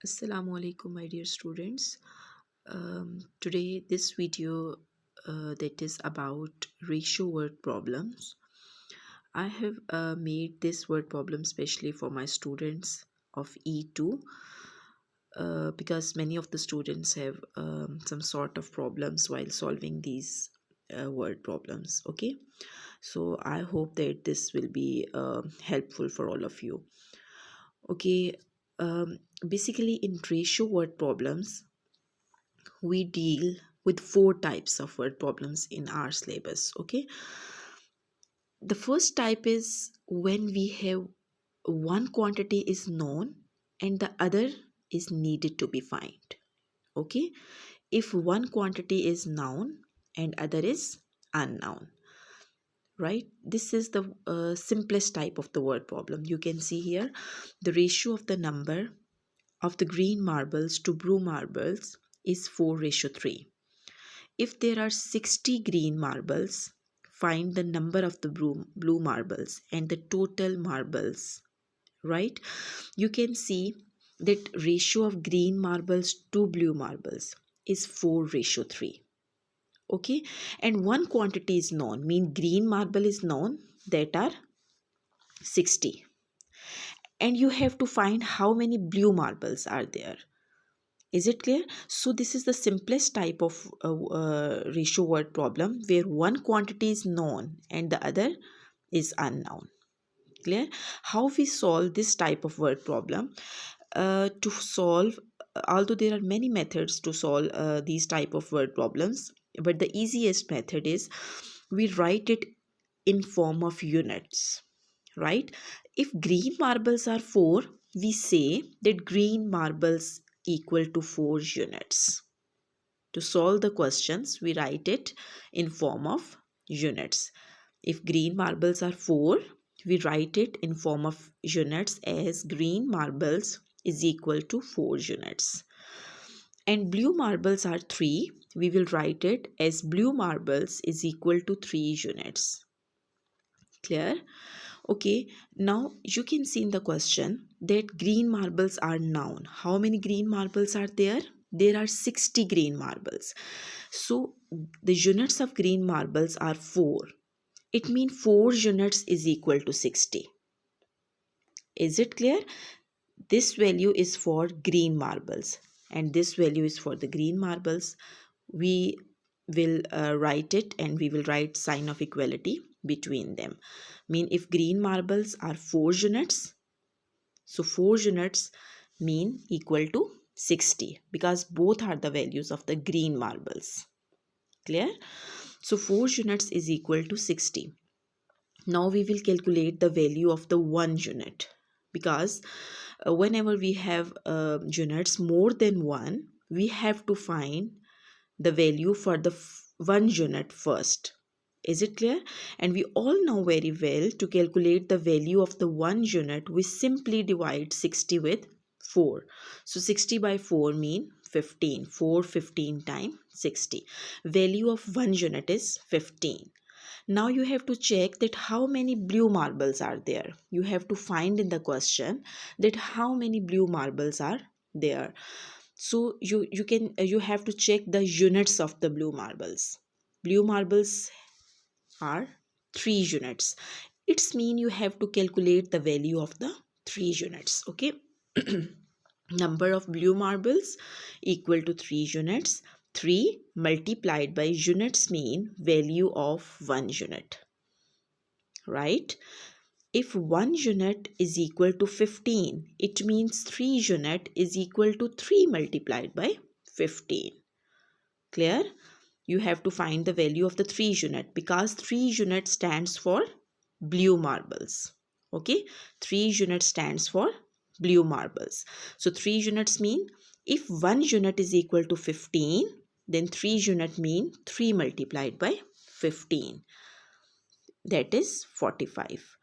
Assalamu alaikum, my dear students. Today, this video that is about ratio word problems. I have made this word problem specially for my students of E2 because many of the students have some sort of problems while solving these word problems. Okay, so I hope that this will be helpful for all of you. Okay, basically, in ratio word problems, we deal with four types of word problems in our syllabus. Okay, the first type is when we have one quantity is known and the other is needed to be found. Okay, if one quantity is known and other is unknown, right? This is the simplest type of the word problem. You can see here the ratio of the number of the green marbles to blue marbles is 4:3. If there are 60 green marbles, find the number of the blue marbles and the total marbles, right? You can see that ratio of green marbles to blue marbles is 4:3. Okay, and one quantity is known, mean green marble is known, that are 60, and you have to find how many blue marbles are there. Is it clear? So this is the simplest type of ratio word problem where one quantity is known and the other is unknown. Clear? How we solve this type of word problem? To solve, although there are many methods to solve these type of word problems, but the easiest method is we write it in form of units, right? If green marbles are 4, we say that green marbles equal to 4 units. To solve the questions, we write it in form of units. If green marbles are 4, we write it in form of units as green marbles is equal to 4 units. And blue marbles are 3, we will write it as blue marbles is equal to 3 units. Clear? Okay, now you can see in the question that green marbles are noun. How many green marbles are there? There are 60 green marbles. So the units of green marbles are 4. It means 4 units is equal to 60. Is it clear? This value is for green marbles and this value is for the green marbles. We will write it and we will write sign of equality between them. Mean if green marbles are 4 units, so 4 units mean equal to 60 because both are the values of the green marbles. Clear? So 4 units is equal to 60. Now we will calculate the value of the 1 unit because whenever we have units more than 1, we have to find the value for the 1 unit first. Is it clear? And we all know very well to calculate the value of the 1 unit, we simply divide 60 with 4. So 60 by 4 mean 15. 4 15 times 60. Value of 1 unit is 15. Now you have to check that how many blue marbles are there. You have to find in the question that how many blue marbles are there. So you have to check the units of the blue marbles. Blue marbles are 3 units. It's mean you have to calculate the value of the 3 units. Okay. Number of blue marbles equal to 3 units. 3 multiplied by units mean value of 1 unit, right? If 1 unit is equal to 15, it means 3 unit is equal to 3 multiplied by 15. Clear? You have to find the value of the 3 unit because 3 unit stands for blue marbles. Okay, 3 unit stands for blue marbles. So 3 units mean if 1 unit is equal to 15, then 3 unit mean 3 multiplied by 15. That is 45.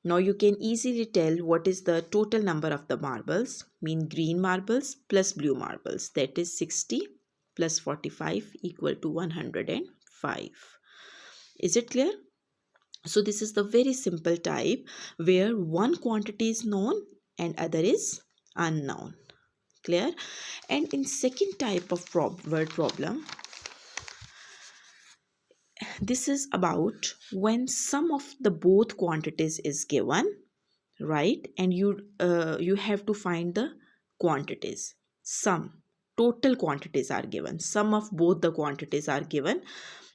Now you can easily tell what is the total number of the marbles, mean green marbles plus blue marbles. That is 60 plus 45 equal to 105. Is it clear? So this is the very simple type where one quantity is known and other is unknown. Clear? And in second type of word problem, this is about when sum of the both quantities is given, right? And you have to find the quantities. Sum, total quantities are given. Sum of both the quantities are given,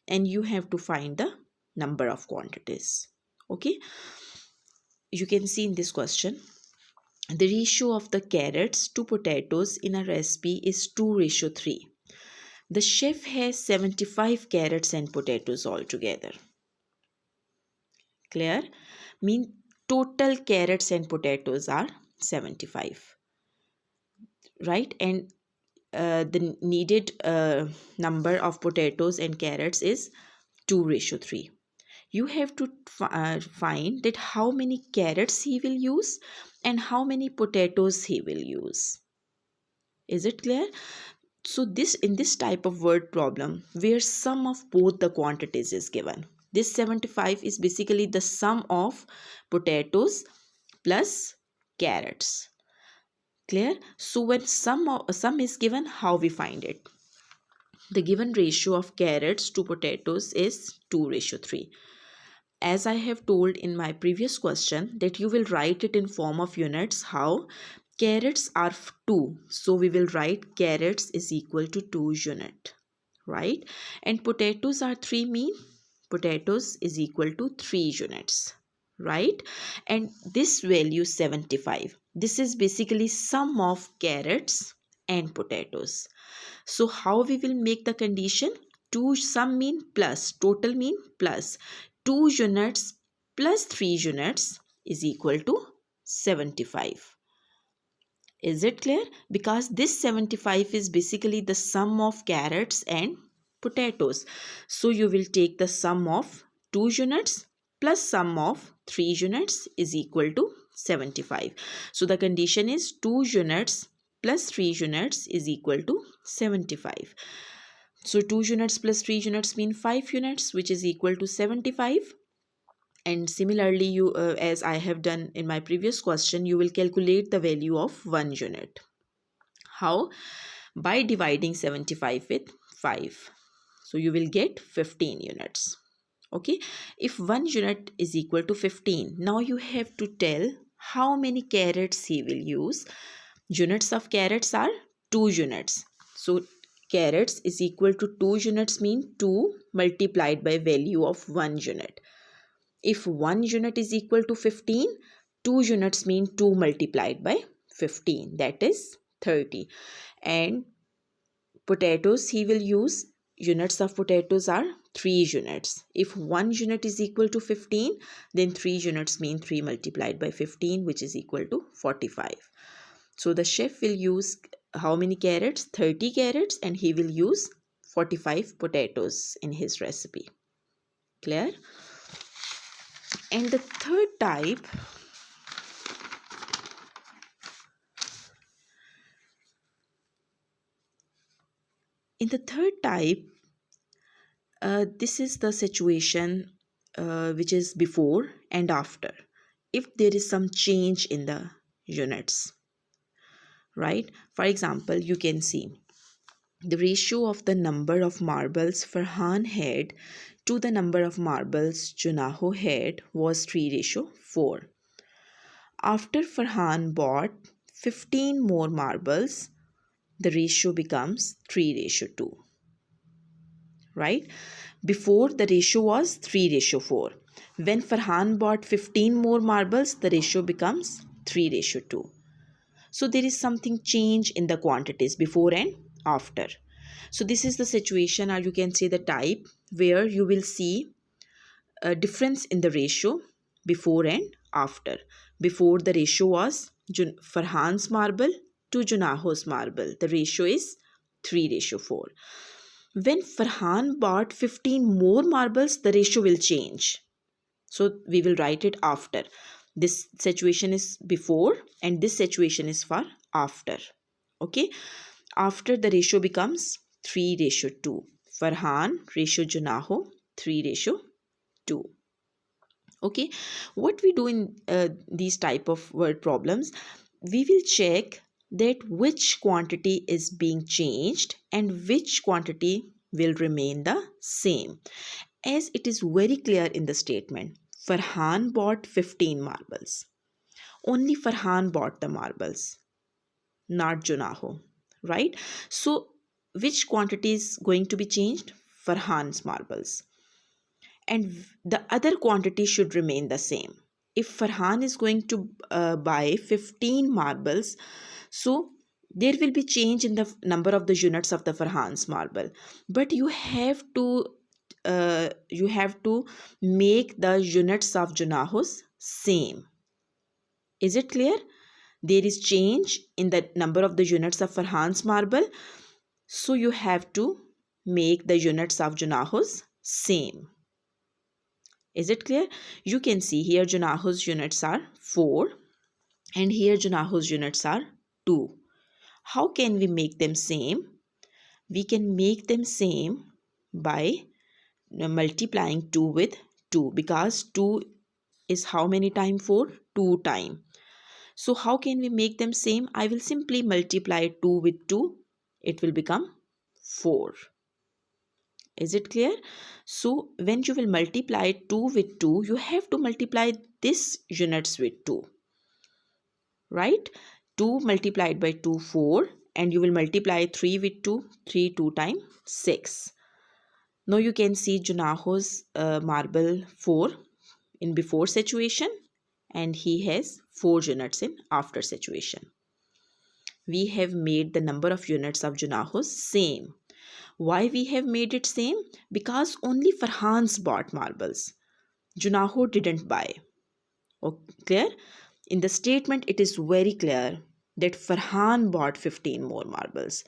and you have to find the number of quantities. Okay, you can see in this question, the ratio of the carrots to potatoes in a recipe is 2:3. The chef has 75 carrots and potatoes altogether. Clear? Mean total carrots and potatoes are 75, right? And the needed number of potatoes and carrots is 2:3. You have to find that how many carrots he will use and how many potatoes he will use. Is it clear? So this, in this type of word problem where sum of both the quantities is given, this 75 is basically the sum of potatoes plus carrots. Clear? So when sum is given, how we find it? The given ratio of carrots to potatoes is 2:3. As I have told in my previous question that you will write it in form of units. How? Carrots are 2, so we will write carrots is equal to 2 unit, right? And potatoes are 3, mean potatoes is equal to 3 units, right? And this value 75, this is basically sum of carrots and potatoes. So how we will make the condition? 2 sum mean plus, total mean plus, 2 units plus 3 units is equal to 75. Is it clear? Because this 75 is basically the sum of carrots and potatoes. So you will take the sum of 2 units plus sum of 3 units is equal to 75. So the condition is 2 units plus 3 units is equal to 75. So 2 units plus 3 units mean 5 units, which is equal to 75. And similarly, you as I have done in my previous question, you will calculate the value of 1 unit. How? By dividing 75 with 5. So you will get 15 units. Okay, if 1 unit is equal to 15, now you have to tell how many carrots he will use. Units of carrots are 2 units. So carrots is equal to 2 units mean 2 multiplied by value of 1 unit. If 1 unit is equal to 15, 2 units mean 2 multiplied by 15, that is 30. And potatoes he will use, units of potatoes are 3 units. If 1 unit is equal to 15, then 3 units mean 3 multiplied by 15, which is equal to 45. So the chef will use how many carrots? 30 carrots, and he will use 45 potatoes in his recipe. Clear? And the third type, this is the situation which is before and after. If there is some change in the units, right? For example, you can see the ratio of the number of marbles Farhan had to the number of marbles Junaho had was 3:4. After Farhan bought 15 more marbles, the ratio becomes 3:2, right? Before, the ratio was 3:4. When Farhan bought 15 more marbles, the ratio becomes 3:2. So there is something change in the quantities before and after. So this is the situation, or you can say the type, where you will see a difference in the ratio before and after. Before, the ratio was Farhan's marble to Junaho's marble. The ratio is 3:4. When Farhan bought 15 more marbles, the ratio will change. So we will write it after. This situation is before and this situation is for after. Okay. After, the ratio becomes 3:2. Farhan ratio Junaho 3:2. Okay. What we do in these type of word problems, we will check that which quantity is being changed and which quantity will remain the same. As it is very clear in the statement, Farhan bought 15 marbles. Only Farhan bought the marbles, not Junaho, right? So, which quantity is going to be changed? Farhan's marbles. And the other quantity should remain the same. If Farhan is going to buy 15 marbles, so there will be change in the number of the units of the Farhan's marble, but you have to make the units of Junaho's same. Is it clear? There is change in the number of the units of Farhan's marble, so you have to make the units of Junaho's same. Is it clear? You can see here Junaho's units are 4 and here Junaho's units are 2. How can we make them same? We can make them same by multiplying 2 with 2, because 2 is how many time 4? 2 time. So how can we make them same? I will simply multiply 2 with 2. It will become 4. Is it clear? So when you will multiply 2 with 2, you have to multiply this units with 2. Right? 2 multiplied by 2, 4. And you will multiply 3 with 2. 3 2 times 6. Now you can see Junaho's marble 4 in before situation, and he has 4 units in after situation. We have made the number of units of Junaho's same. Why we have made it same? Because only Farhan's bought marbles. Junaho didn't buy. Okay, clear? In the statement, it is very clear that Farhan bought 15 more marbles.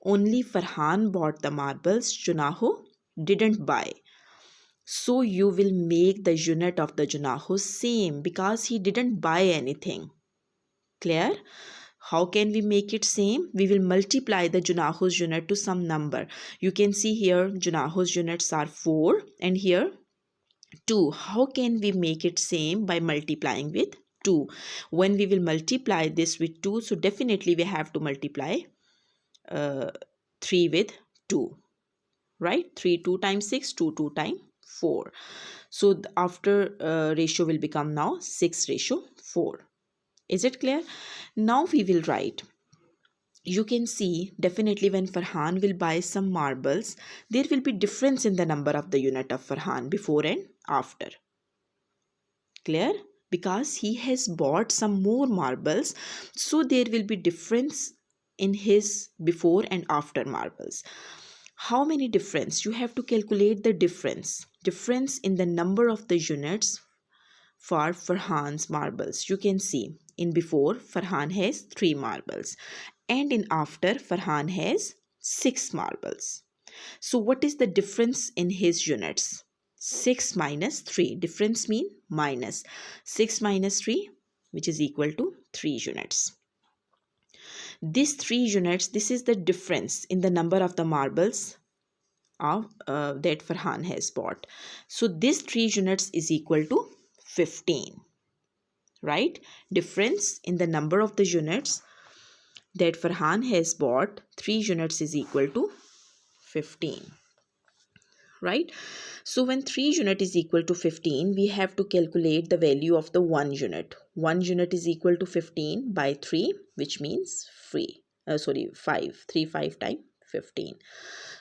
Only Farhan bought the marbles. Junaho didn't buy. So you will make the unit of the Junaho same because he didn't buy anything. Clear? How can we make it same? We will multiply the Junaho's unit to some number. You can see here Junaho's units are 4 and here 2. How can we make it same? By multiplying with 2. When we will multiply this with 2, so definitely we have to multiply 3 with 2. Right? 3 2 times 6, 2 2 times 4. So the after ratio will become now 6 ratio 4. Is it clear? Now we will write. You can see definitely when Farhan will buy some marbles, there will be difference in the number of the unit of Farhan before and after. Clear? Because he has bought some more marbles, so there will be difference in his before and after marbles. How many difference? You have to calculate the difference. Difference in the number of the units for Farhan's marbles. You can see in before Farhan has 3 marbles and in after Farhan has 6 marbles. So what is the difference in his units? 6 minus 3. Difference mean minus. 6 minus 3, which is equal to 3 units. This 3 units, this is the difference in the number of the marbles that Farhan has bought. So this 3 units is equal to 15. Right? Difference in the number of the units that Farhan has bought, 3 units is equal to 15. Right? So when 3 unit is equal to 15, we have to calculate the value of the 1 unit. 1 unit is equal to 15 by 3, which means 5. 3 5 times 15.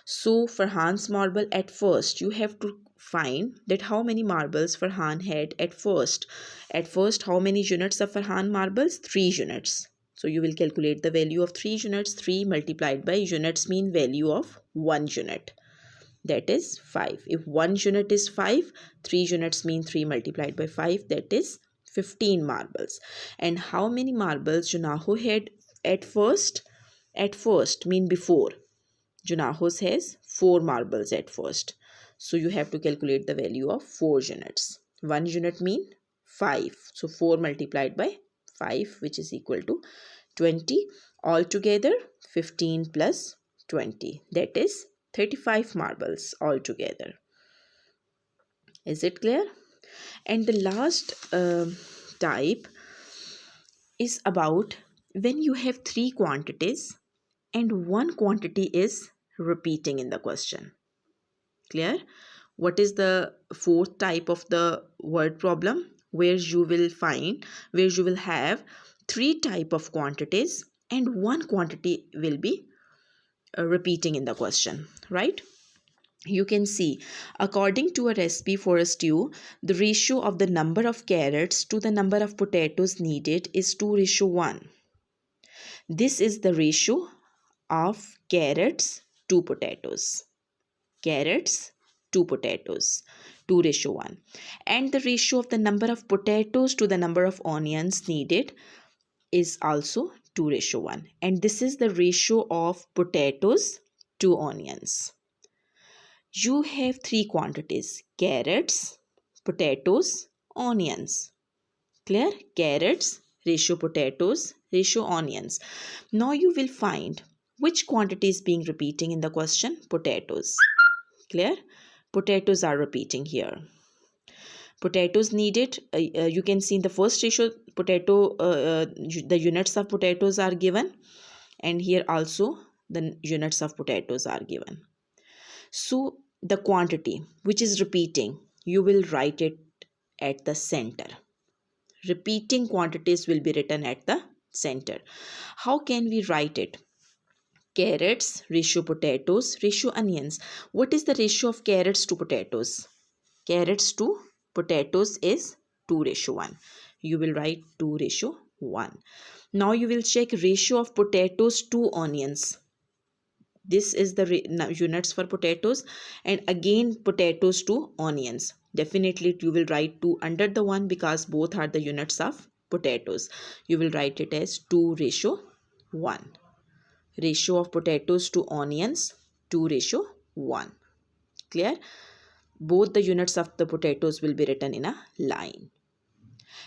So Farhan's marble at first, you have to find that how many marbles Farhan had at first. At first, how many units of Farhan marbles? 3 units. So you will calculate the value of 3 units. 3 multiplied by units mean value of 1 unit. That is 5. If 1 unit is 5, 3 units mean 3 multiplied by 5. That is 15 marbles. And how many marbles Junaho had at first? At first mean before. Junaho's has 4 marbles at first. So you have to calculate the value of 4 units. 1 unit mean 5. So 4 multiplied by 5, which is equal to 20. Altogether 15 plus 20. That is 35 marbles altogether. Is it clear? And the last type is about when you have three quantities and one quantity is repeating in the question. Clear? What is the fourth type of the word problem? Where you will have three type of quantities and one quantity will be repeating in the question, right? You can see, according to a recipe for a stew, the ratio of the number of carrots to the number of potatoes needed is 2:1. This is the ratio of carrots to potatoes. Carrots to potatoes, 2:1. And the ratio of the number of potatoes to the number of onions needed is also 2:1. And this is the ratio of potatoes to onions. You have three quantities: carrots, potatoes, onions. Clear? Carrots, ratio potatoes, ratio onions. Now you will find which quantity is being repeating in the question: potatoes. Clear? Potatoes are repeating here. Potatoes needed, you can see in the first ratio, the units of potatoes are given, and here also the units of potatoes are given. So the quantity which is repeating, you will write it at the center. Repeating quantities will be written at the center. How can we write it? Carrots, ratio potatoes, ratio onions. What is the ratio of carrots to potatoes? Carrots to potatoes is 2:1. You will write 2:1. Now you will check ratio of potatoes to onions. This is the units for potatoes, and again potatoes to onions. Definitely you will write 2 under the 1 because both are the units of potatoes. You will write it as 2:1. Ratio of potatoes to onions, 2:1. Clear? Both the units of the potatoes will be written in a line.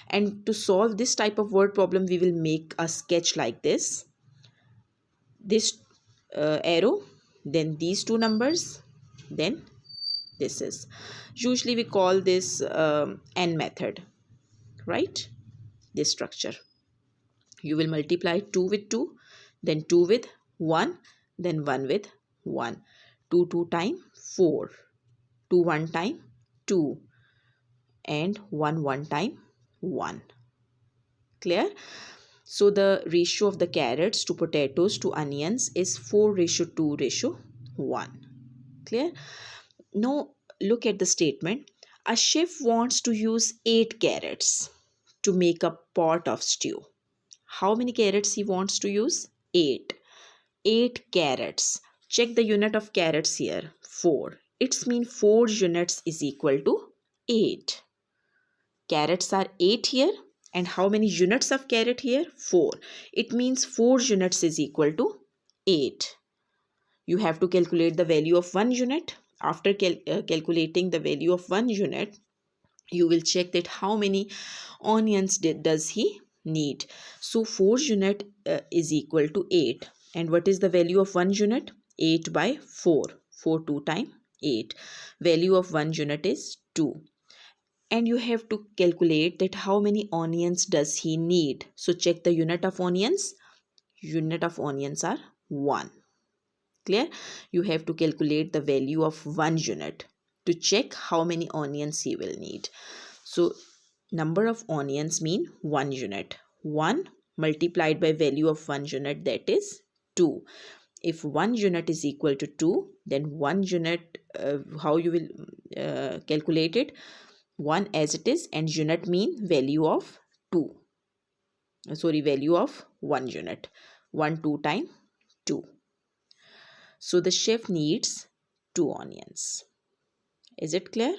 And to solve this type of word problem, we will make a sketch like this. This arrow, then these two numbers, then this is. Usually we call this N method, right? This structure. You will multiply 2 with 2, then 2 with 1, then 1 with 1. 2 2 time 4. 2 1 time 2. And 1 1 time 1. Clear? So the ratio of the carrots to potatoes to onions is 4:2:1. Clear? Now look at the statement. A chef wants to use 8 carrots to make a pot of stew. How many carrots he wants to use? 8. 8 carrots. Check the unit of carrots here. 4. It's mean 4 units is equal to 8. Carrots are 8 here. And how many units of carrot here? 4. It means 4 units is equal to 8. You have to calculate the value of 1 unit. After calculating the value of 1 unit, you will check that how many onions does he need. So 4 unit is equal to 8. And what is the value of 1 unit? 8 by 4. 4 2 times 8. Value of 1 unit is 2. And you have to calculate that how many onions does he need. So check the unit of onions. Unit of onions are 1. Clear? You have to calculate the value of 1 unit to check how many onions he will need. So number of onions mean 1 unit. 1 multiplied by value of 1 unit, that is 2. If 1 unit is equal to 2, then 1 unit, how you will calculate it? 1 as it is, and unit mean value of 2. Value of 1 unit. 1 2 times 2. So the chef needs 2 onions. Is it clear?